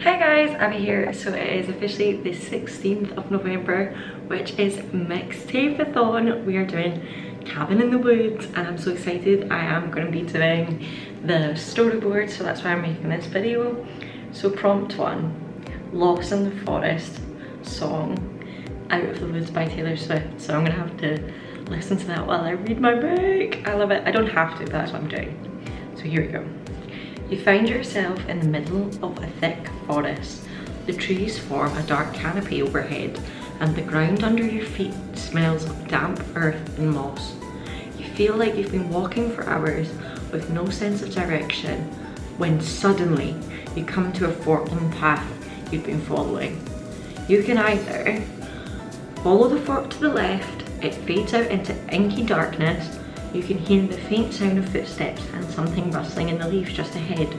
Hi guys, Abby here. So it is officially the 16th of November, which is Mixtapeathon. We are doing Cabin in the Woods and I'm so excited. I am going to be doing the storyboard, so that's why I'm making this video. So prompt 1, Lost in the Forest song, Out of the Woods by Taylor Swift. So I'm going to have to listen to that while I read my book. I love it. I don't have to, but that's what I'm doing. So here we go. You find yourself in the middle of a thick forest. The trees form a dark canopy overhead and the ground under your feet smells of damp earth and moss. You feel like you've been walking for hours with no sense of direction when suddenly you come to a fork in the path you've been following. You can either follow the fork to the left, it fades out into inky darkness. You can hear the faint sound of footsteps and something rustling in the leaves just ahead.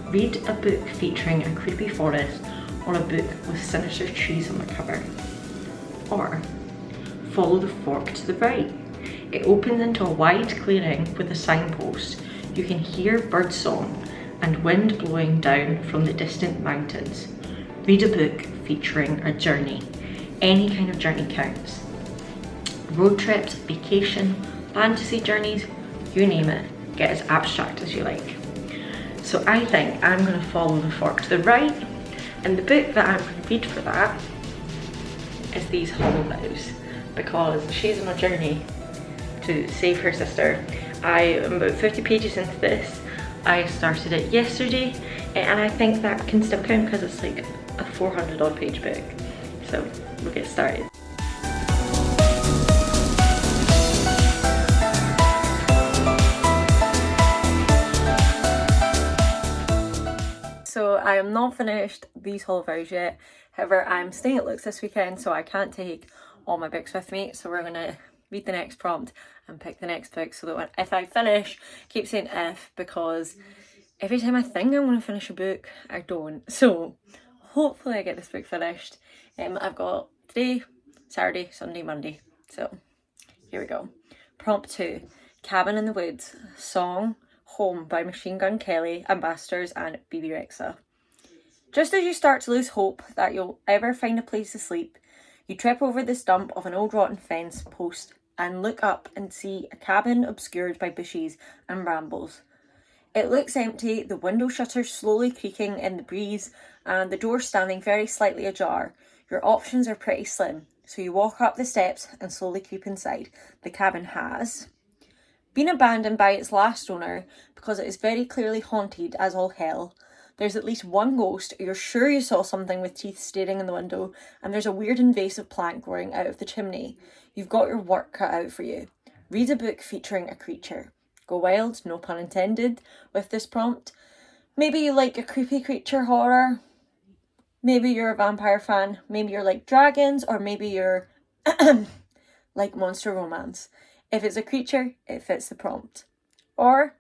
Read a book featuring a creepy forest or a book with sinister trees on the cover. Or follow the fork to the right. It opens into a wide clearing with a signpost. You can hear birdsong and wind blowing down from the distant mountains. Read a book featuring a journey. Any kind of journey counts. Road trips, vacation, fantasy journeys, you name it, get as abstract as you like. So I think I'm going to follow the fork to the right, and the book that I'm going to read for that is These Hollow Vows, because she's on a journey to save her sister. I am about 50 pages into this. I started it yesterday, and I think that can still count because it's like a 400 odd page book. So we'll get started. So I am not finished These Hollow Vows yet. However, I'm staying at Luke's this weekend, so I can't take all my books with me. So we're going to read the next prompt and pick the next book, so that if I finish, keep saying if, because every time I think I'm going to finish a book, I don't. So hopefully I get this book finished. I've got today, Saturday, Sunday, Monday. So here we go. Prompt 2, Cabin in the Woods, song, Home by Machine Gun Kelly, Ambassadors and BB Rexa. Just as you start to lose hope that you'll ever find a place to sleep, you trip over the stump of an old rotten fence post and look up and see a cabin obscured by bushes and brambles. It looks empty, the window shutters slowly creaking in the breeze and the door standing very slightly ajar. Your options are pretty slim, so you walk up the steps and slowly creep inside. The cabin has been abandoned by its last owner because it is very clearly haunted as all hell. There's at least one ghost, you're sure you saw something with teeth staring in the window, and there's a weird invasive plant growing out of the chimney. You've got your work cut out for you. Read a book featuring a creature. Go wild, no pun intended, with this prompt. Maybe you like a creepy creature horror. Maybe you're a vampire fan. Maybe you're like dragons, or maybe you're like monster romance. If it's a creature, it fits the prompt. Or,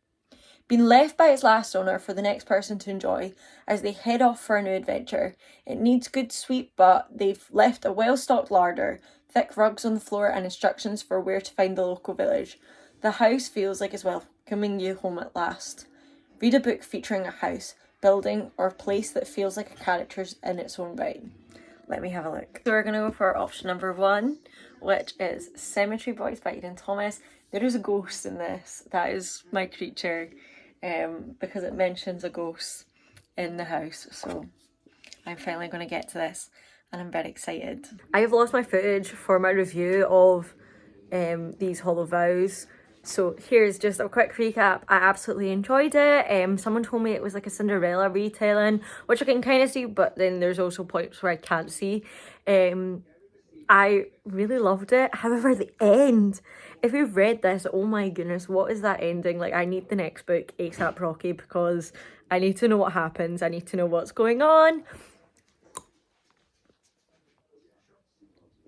been left by its last owner for the next person to enjoy as they head off for a new adventure. It needs good sweep, but they've left a well-stocked larder, thick rugs on the floor and instructions for where to find the local village. The house feels like it's welcoming you home at last. Read a book featuring a house, building, or place that feels like a character's in its own right. Let me have a look. So we're going to go for option number 1, which is Cemetery Boys by Eden Thomas. There is a ghost in this. That is my creature, because it mentions a ghost in the house. So I'm finally going to get to this and I'm very excited. I have lost my footage for my review of These Hollow Vows. So here's just a quick recap. I absolutely enjoyed it. Someone told me it was like a Cinderella retelling, which I can kind of see, but then there's also points where I can't see. I really loved it. However, the end, if you've read this, oh my goodness, what is that ending? Like, I need the next book ASAP Rocky, because I need to know what happens. I need to know what's going on.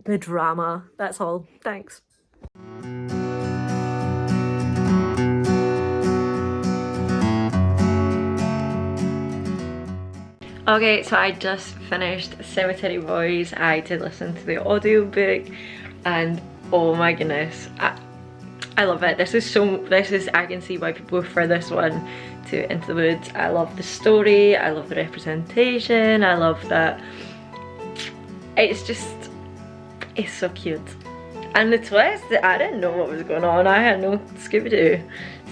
The drama. That's all. Thanks. Okay, so I just finished Cemetery Boys. I did listen to the audiobook and oh my goodness, I love it. This is, I can see why people prefer this one to Into the Woods. I love the story, I love the representation, I love that it's so cute. And the twist, I didn't know what was going on. I had no Scooby-Doo.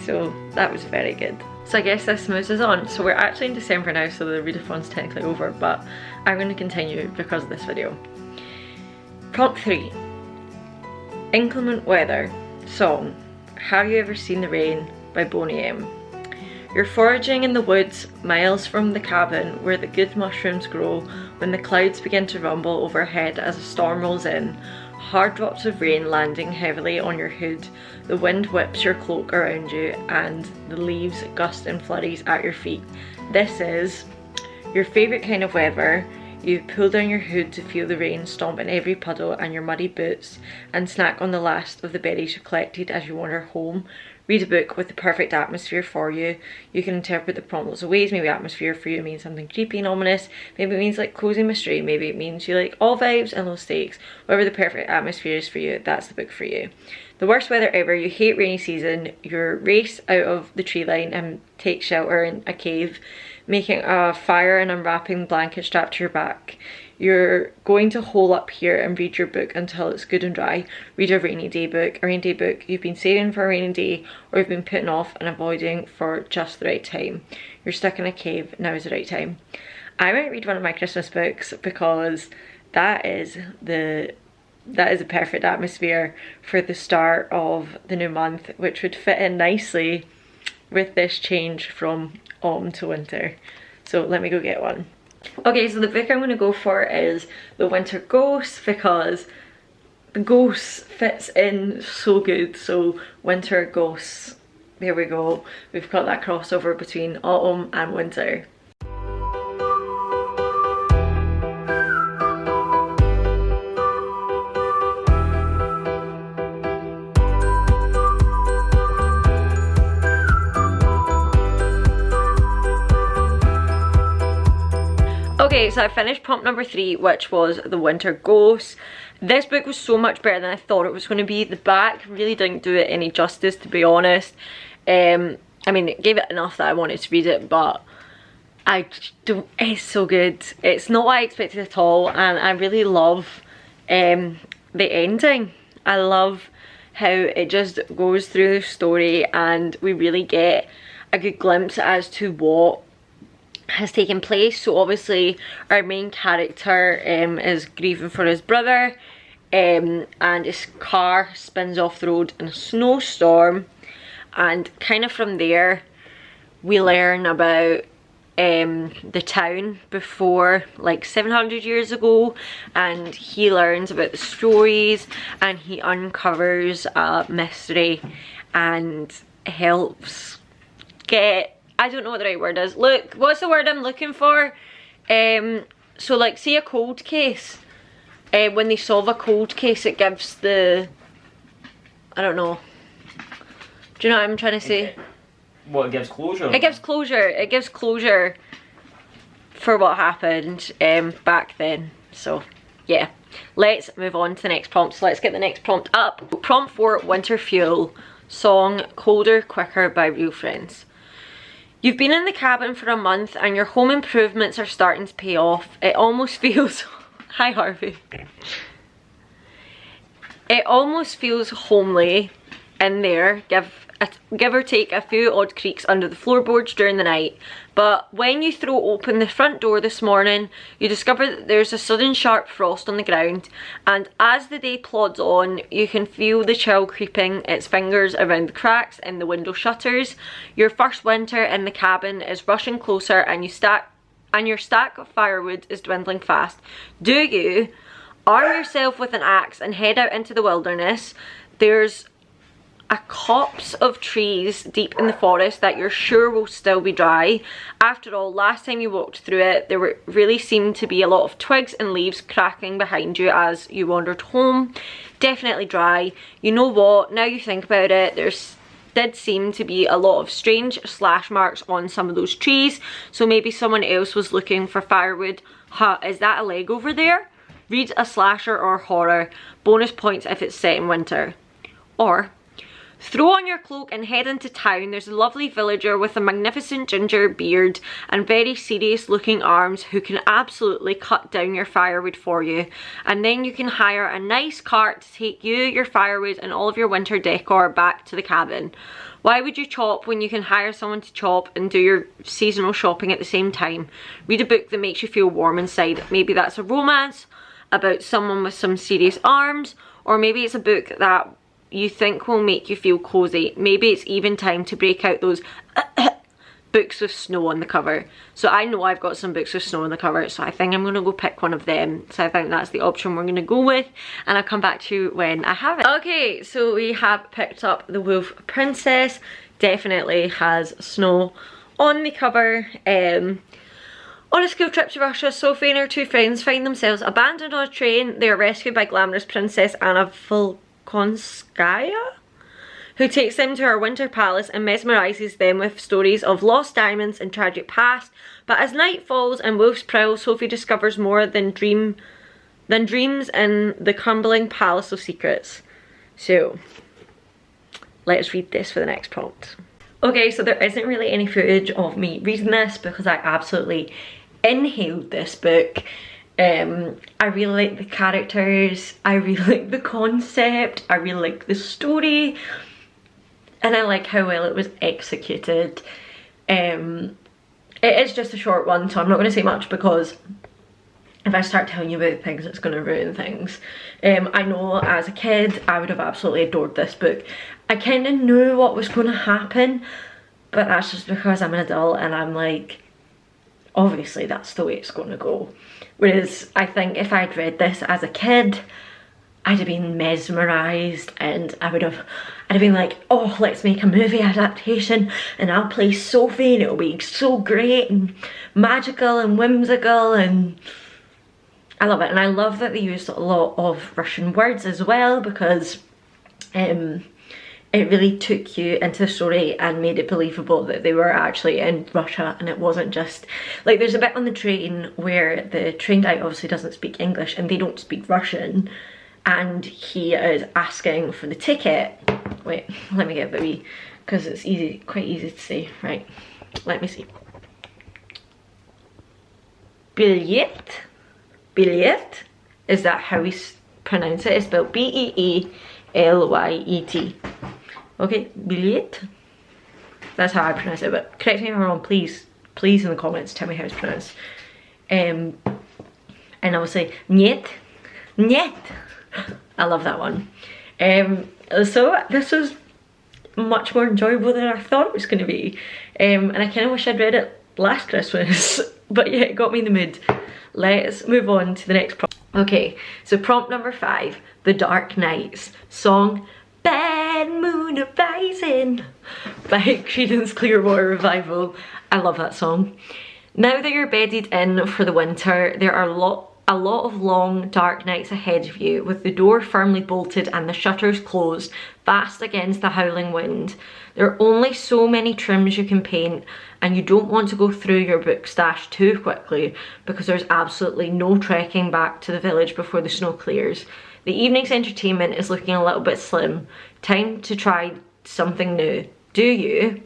So that was very good. So I guess this moves us on. So we're actually in December now, so the readathon's technically over, but I'm going to continue because of this video. Prompt 3. Inclement weather. Song. Have You Ever Seen the Rain by Boney M. You're foraging in the woods, miles from the cabin where the good mushrooms grow, when the clouds begin to rumble overhead as a storm rolls in. Hard drops of rain landing heavily on your hood, the wind whips your cloak around you, and the leaves gust in flurries at your feet. This is your favourite kind of weather. You pull down your hood to feel the rain stomp in every puddle and your muddy boots, and snack on the last of the berries you've collected as you wander home. Read a book with the perfect atmosphere for you. You can interpret the prompt lots of ways. Maybe atmosphere for you means something creepy and ominous. Maybe it means like cozy mystery. Maybe it means you like all vibes and low stakes. Whatever the perfect atmosphere is for you, that's the book for you. The worst weather ever. You hate rainy season. You race out of the tree line and take shelter in a cave, making a fire and unwrapping blanket strapped to your back. You're going to hole up here and read your book until it's good and dry. Read a rainy day book you've been saving for a rainy day, or you've been putting off and avoiding for just the right time. You're stuck in a cave, now is the right time. I might read one of my Christmas books because that is the perfect atmosphere for the start of the new month, which would fit in nicely with this change from autumn to winter. So let me go get one. Okay, so the book I'm going to go for is The Winter Ghost, because the ghost fits in so good. So Winter Ghosts, there we go. We've got that crossover between autumn and winter. Okay, so I finished prompt number 3, which was The Winter Ghost. This book was so much better than I thought it was going to be. The back really didn't do it any justice, to be honest. I mean, it gave it enough that I wanted to read it, but it's so good. It's not what I expected at all, and I really love the ending. I love how it just goes through the story and we really get a good glimpse as to what has taken place. So obviously our main character is grieving for his brother, and his car spins off the road in a snowstorm, and kind of from there we learn about the town before, like 700 years ago, and he learns about the stories and he uncovers a mystery and helps get, I don't know what the right word is. Look, what's the word I'm looking for? So like, say a cold case. When they solve a cold case, it gives the, I don't know. Do you know what I'm trying to say? Well, it gives closure. It gives closure. It gives closure for what happened back then. So yeah, let's move on to the next prompt. So let's get the next prompt up. Prompt 4, Winter Fuel. Song Colder Quicker by Real Friends. You've been in the cabin for a month and your home improvements are starting to pay off. It almost feels... Hi Harvey. It almost feels homely in there. Give or take a few odd creaks under the floorboards during the night. But when you throw open the front door this morning, you discover that there's a sudden sharp frost on the ground, and as the day plods on, you can feel the chill creeping its fingers around the cracks in the window shutters. Your first winter in the cabin is rushing closer, and your stack of firewood is dwindling fast. Do you arm yourself with an axe and head out into the wilderness? There's a copse of trees deep in the forest that you're sure will still be dry. After all, last time you walked through it, there really seemed to be a lot of twigs and leaves cracking behind you as you wandered home. Definitely dry. You know what, now you think about it, did seem to be a lot of strange slash marks on some of those trees, so maybe someone else was looking for firewood. Huh, is that a leg over there? Read a slasher or horror. Bonus points if it's set in winter. Or, Throw on your cloak and head into town. There's a lovely villager with a magnificent ginger beard and very serious looking arms who can absolutely cut down your firewood for you. And then you can hire a nice cart to take you, your firewood and all of your winter decor back to the cabin. Why would you chop when you can hire someone to chop and do your seasonal shopping at the same time? Read a book that makes you feel warm inside. Maybe that's a romance about someone with some serious arms, or maybe it's a book that you think will make you feel cozy. Maybe it's even time to break out those books with snow on the cover. So I know I've got some books with snow on the cover, so I think I'm gonna go pick one of them. So I think that's the option we're gonna go with, and I'll come back to you when I have it. Okay, so we have picked up The Wolf Princess. Definitely has snow on the cover. On a school trip to Russia, Sophie and her two friends find themselves abandoned on a train. They are rescued by glamorous Princess Anna Volkonskaya, who takes them to her winter palace and mesmerises them with stories of lost diamonds and tragic past. But as night falls and wolves prowl, Sophie discovers more than dreams in the crumbling palace of secrets. So, let's read this for the next prompt. Okay, so there isn't really any footage of me reading this because I absolutely inhaled this book. I really like the characters, I really like the concept, I really like the story, and I like how well it was executed. It is just a short one, so I'm not going to say much because if I start telling you about things, it's going to ruin things. I know as a kid I would have absolutely adored this book. I kind of knew what was going to happen, but that's just because I'm an adult and I'm like, obviously that's the way it's going to go. Whereas I think if I'd read this as a kid, I'd have been mesmerised, and I'd have been like, oh, let's make a movie adaptation and I'll play Sophie and it'll be so great and magical and whimsical, and I love it. And I love that they used a lot of Russian words as well, because it really took you into the story and made it believable that they were actually in Russia, and it wasn't just like, there's a bit on the train where the train guy obviously doesn't speak English and they don't speak Russian, and he is asking for the ticket. Wait, let me get the wee, because it's easy, quite easy to say. Right, let me see. Billet, billet, is that how we pronounce it? It's spelled B-E-E-L-Y-E-T. Okay, billet. That's how I pronounce it, but correct me if I'm wrong, please. Please in the comments tell me how it's pronounced. And I will say niet, niet. I love that one. So this was much more enjoyable than I thought it was going to be. And I kind of wish I'd read it last Christmas, but yeah, it got me in the mood. Let's move on to the next prompt. Okay, so prompt number 5, The Dark Nights, song Bad Moon Arising by Creedence Clearwater Revival. I love that song. Now that you're bedded in for the winter, there are a lot of long dark nights ahead of you, with the door firmly bolted and the shutters closed fast against the howling wind. There are only so many trims you can paint, and you don't want to go through your book stash too quickly because there's absolutely no trekking back to the village before the snow clears. The evening's entertainment is looking a little bit slim. Time to try something new. Do you?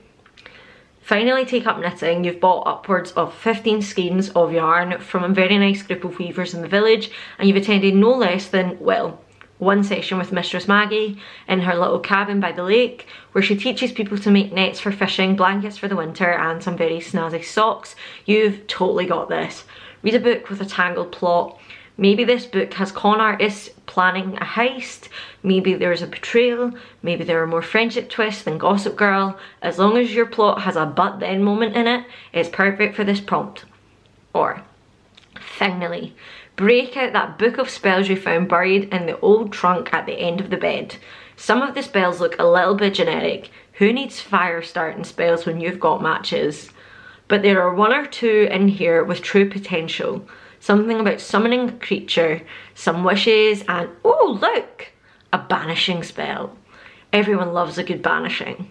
Finally take up knitting. You've bought upwards of 15 skeins of yarn from a very nice group of weavers in the village, and you've attended no less than, well, one session with Mistress Maggie in her little cabin by the lake, where she teaches people to make nets for fishing, blankets for the winter, and some very snazzy socks. You've totally got this. Read a book with a tangled plot. Maybe this book has con artists planning a heist, maybe there's a betrayal, maybe there are more friendship twists than Gossip Girl. As long as your plot has a but then moment in it, it's perfect for this prompt. Or, finally, break out that book of spells you found buried in the old trunk at the end of the bed. Some of the spells look a little bit generic. Who needs fire starting spells when you've got matches? But there are one or two in here with true potential. Something about summoning a creature, some wishes, and oh look, a banishing spell. Everyone loves a good banishing.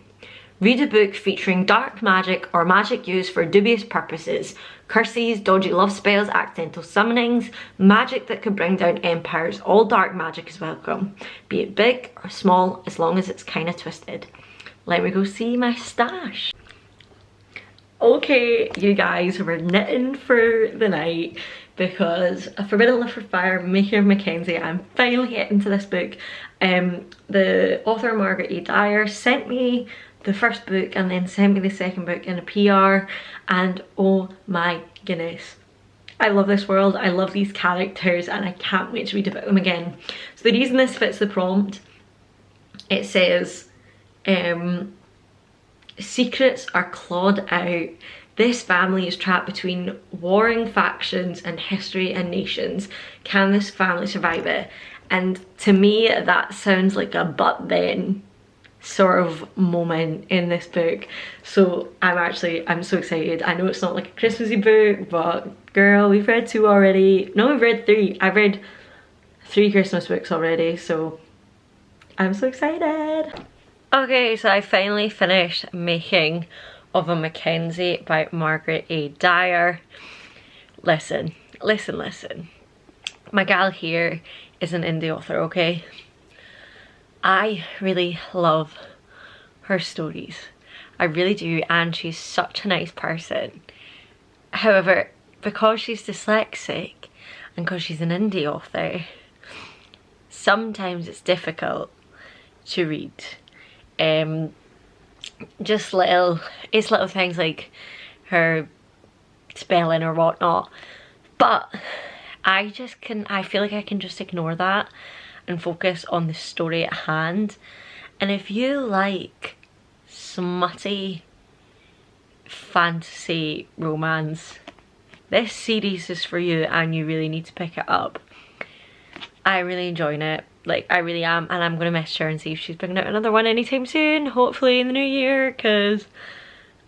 Read a book featuring dark magic or magic used for dubious purposes. Curses, dodgy love spells, accidental summonings, magic that could bring down empires. All dark magic is welcome. Be it big or small, as long as it's kind of twisted. Let me go see my stash. Okay, you guys, we're knitting for the night because A Forbidden Love for Fire, Making of Mackenzie, I'm finally getting to this book. The author, Margaret A. Dyer, sent me the first book and then sent me the second book in a PR, and oh my goodness, I love this world, I love these characters, and I can't wait to read about them again. So the reason this fits the prompt, it says, secrets are clawed out. This family is trapped between warring factions and history and nations. Can this family survive it? And to me, that sounds like a but then sort of moment in this book. So I'm so excited. I know it's not like a Christmassy book, but girl, we've read 2 already. No, we've read 3. I've read 3 Christmas books already, so I'm so excited. Okay, so I finally finished Making of a Mackenzie by Margaret A. Dyer. Listen. My gal here is an indie author, okay? I really love her stories. I really do, and she's such a nice person. However, because she's dyslexic and because she's an indie author, sometimes it's difficult to read. Just little things like her spelling or whatnot, but I feel like I can just ignore that and focus on the story at hand. And if you like smutty fantasy romance, this series is for you and you really need to pick it up. I'm really enjoying it, like I really am, and I'm gonna message her and see if she's bringing out another one anytime soon, hopefully in the new year, because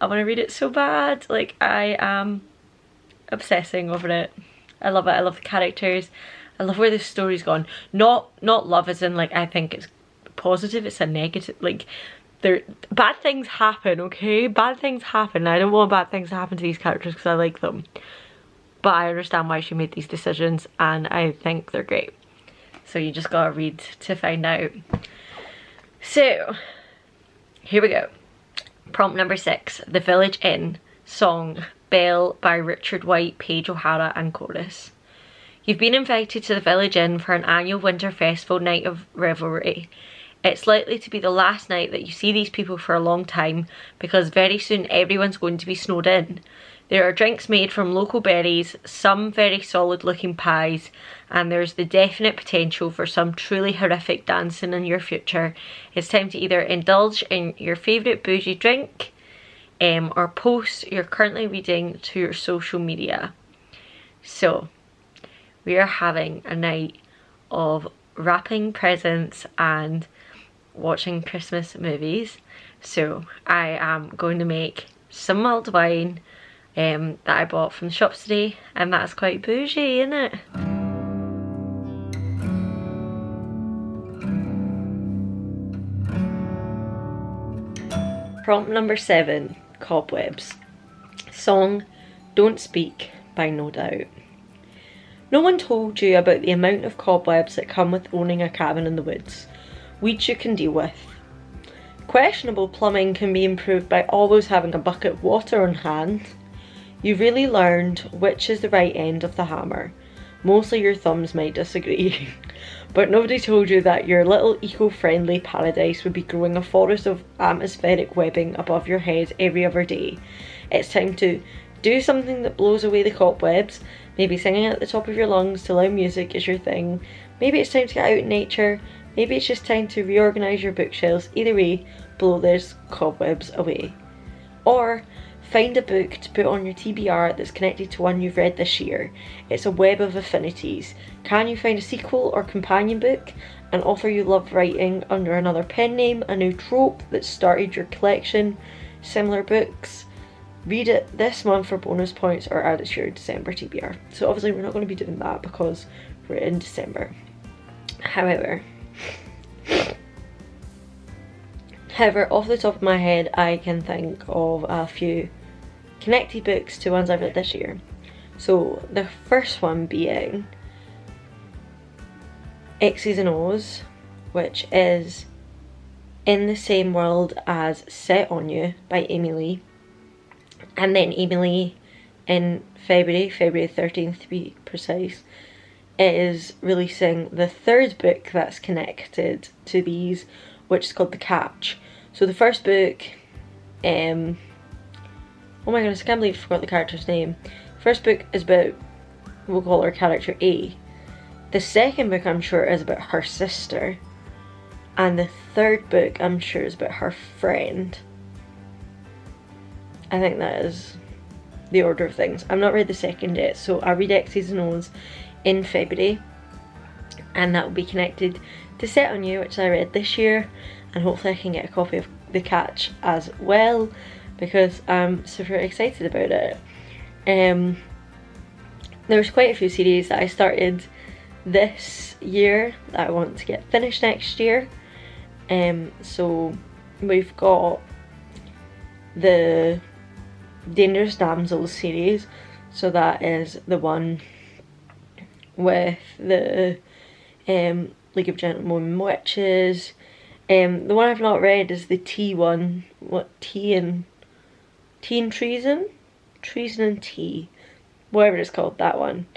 I want to read it so bad. Like, I am obsessing over it. I love it. I love the characters. I love where the story's gone. Not love as in like I think it's positive, it's a negative, like bad things happen, okay? Bad things happen. I don't want bad things to happen to these characters because I like them. But I understand why she made these decisions and I think they're great. So you just gotta read to find out. So, here we go. Prompt number 6, The Village Inn, song, Bell by Richard White, Paige O'Hara and chorus. You've been invited to the Village Inn for an annual winter festival night of revelry. It's likely to be the last night that you see these people for a long time because very soon everyone's going to be snowed in. There are drinks made from local berries, some very solid looking pies, and there's the definite potential for some truly horrific dancing in your future. It's time to either indulge in your favourite bougie drink or post you're currently reading to your social media. So, we are having a night of wrapping presents and watching Christmas movies. So I am going to make some mulled wine that I bought from the shops today, and that's quite bougie, isn't it? Prompt number 7, Cobwebs. Song, Don't Speak by No Doubt. No one told you about the amount of cobwebs that come with owning a cabin in the woods. Weeds you can deal with. Questionable plumbing can be improved by always having a bucket of water on hand. You really learned which is the right end of the hammer. Mostly your thumbs might disagree. But nobody told you that your little eco-friendly paradise would be growing a forest of atmospheric webbing above your head every other day. It's time to do something that blows away the cobwebs. Maybe singing at the top of your lungs to loud music is your thing. Maybe it's time to get out in nature. Maybe it's just time to reorganise your bookshelves. Either way, blow those cobwebs away. Or find a book to put on your TBR that's connected to one you've read this year. It's a web of affinities. Can you find a sequel or companion book? An author you love writing under another pen name? A new trope that started your collection? Similar books? Read it this month for bonus points or add it to your December TBR. So obviously we're not going to be doing that because we're in December. However, However, off the top of my head, I can think of a few connected books to ones I've read this year. So the first one being X's and O's, which is In the Same World as Set on You by Amy Lee. And then Amy Lee in February 13th to be precise, is releasing the third book that's connected to these, which is called The Catch. So the first book, oh my goodness, I can't believe I forgot the character's name. First book is about, we'll call her character A. The second book, I'm sure, is about her sister. And the third book, I'm sure, is about her friend. I think that is the order of things. I've not read the second yet, so I read X's and O's in February. And that will be connected to Set on You, which I read this year. And hopefully I can get a copy of The Catch as well, because I'm super excited about it. There's quite a few series that I started this year that I want to get finished next year. So we've got the Dangerous Damsels series, so that is the one with the League of Gentlemen Witches. The one I've not read is the tea one. What, Tea and Treason? Treason and Tea. Whatever it's called, that one.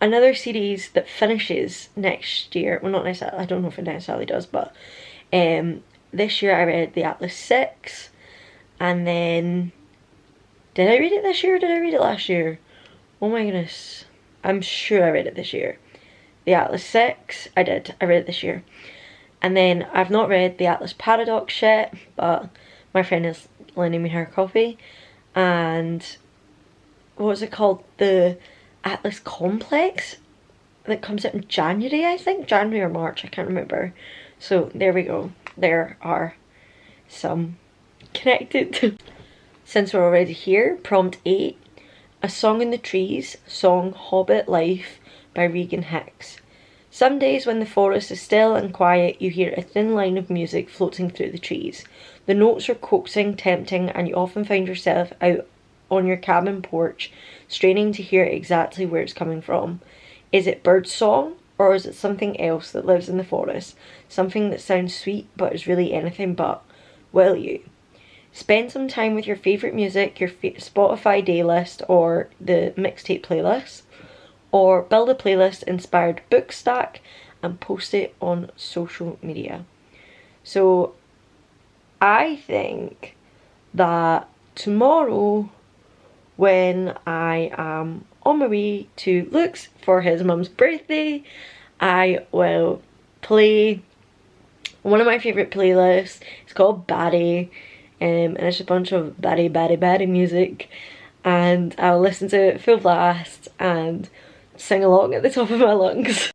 Another series that finishes next year, well not necessarily, I don't know if it necessarily does, but this year I read The Atlas 6, and then, did I read it this year or did I read it last year? Oh my goodness, I'm sure I read it this year. The Atlas 6, I read it this year. And then I've not read The Atlas Paradox yet, but my friend is lending me her copy. And what was it called? The Atlas Complex that comes out in January, I think. January or March, I can't remember. So there we go. There are some connected. Since we're already here, prompt 8. A Song in the Trees, song Hobbit Life by Regan Hicks. Some days when the forest is still and quiet, you hear a thin line of music floating through the trees. The notes are coaxing, tempting, and you often find yourself out on your cabin porch, straining to hear exactly where it's coming from. Is it bird song, or is it something else that lives in the forest? Something that sounds sweet but is really anything but. Will you? Spend some time with your favourite music, your Spotify day list or the mixtape playlist, or build a playlist inspired book stack and post it on social media. So I think that tomorrow, when I am on my way to Luke's for his mum's birthday, I will play one of my favourite playlists. It's called Barry, and it's a bunch of Barry music, and I'll listen to it full blast and sing along at the top of my lungs.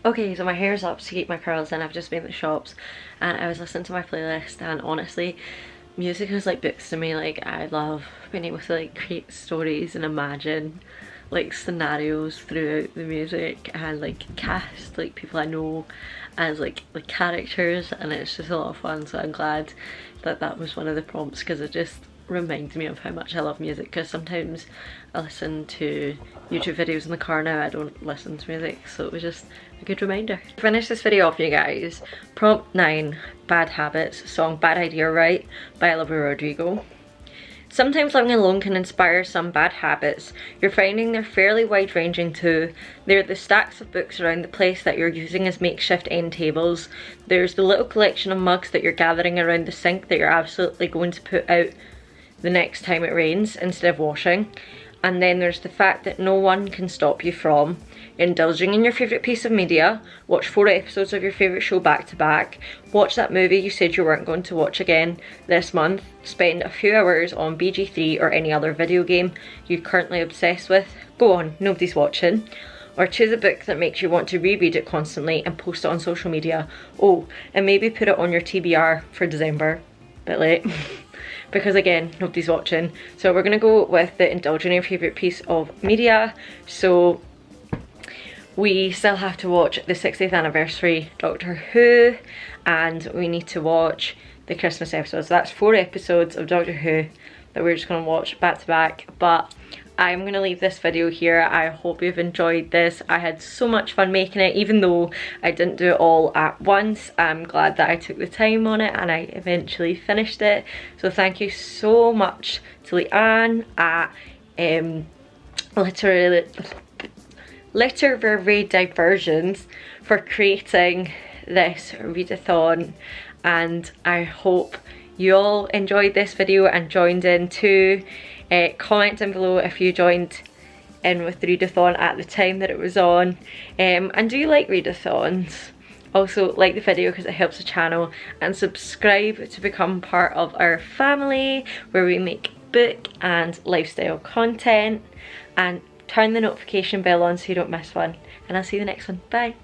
Okay, so my hair's up to keep my curls in. I've just been in the shops and I was listening to my playlist, and honestly, music is like books to me. Like, I love being able to like create stories and imagine like scenarios throughout the music, and like cast like people I know as like characters, and it's just a lot of fun. So I'm glad that that was one of the prompts, because it just reminds me of how much I love music, because sometimes I listen to YouTube videos in the car now. I don't listen to music, so it was just a good reminder. To finish this video off, you guys, prompt 9, Bad Habits, song Bad Idea Right by Olivia Rodrigo. Sometimes living alone can inspire some bad habits. You're finding they're fairly wide-ranging too. They're the stacks of books around the place that you're using as makeshift end tables. There's the little collection of mugs that you're gathering around the sink that you're absolutely going to put out the next time it rains instead of washing. And then there's the fact that no one can stop you from indulging in your favourite piece of media, watch 4 episodes of your favourite show back to back, watch that movie you said you weren't going to watch again this month, spend a few hours on BG3 or any other video game you're currently obsessed with, go on, nobody's watching, or choose a book that makes you want to reread it constantly and post it on social media. Oh, and maybe put it on your TBR for December. Bit late. Because again, nobody's watching. So we're gonna go with the indulging in your favourite piece of media. So we still have to watch the 60th anniversary Doctor Who, and we need to watch the Christmas episodes. So that's 4 episodes of Doctor Who that we're just gonna watch back to back. But I'm gonna leave this video here. I hope you've enjoyed this. I had so much fun making it, even though I didn't do it all at once. I'm glad that I took the time on it and I eventually finished it. So thank you so much to Leanne at Literary Diversions for creating this readathon, and I hope you all enjoyed this video and joined in too. Comment down below if you joined in with the readathon at the time that it was on, and do you like readathons? Also like the video because it helps the channel, and subscribe to become part of our family where we make book and lifestyle content, and turn the notification bell on so you don't miss one, and I'll see you in the next one. Bye.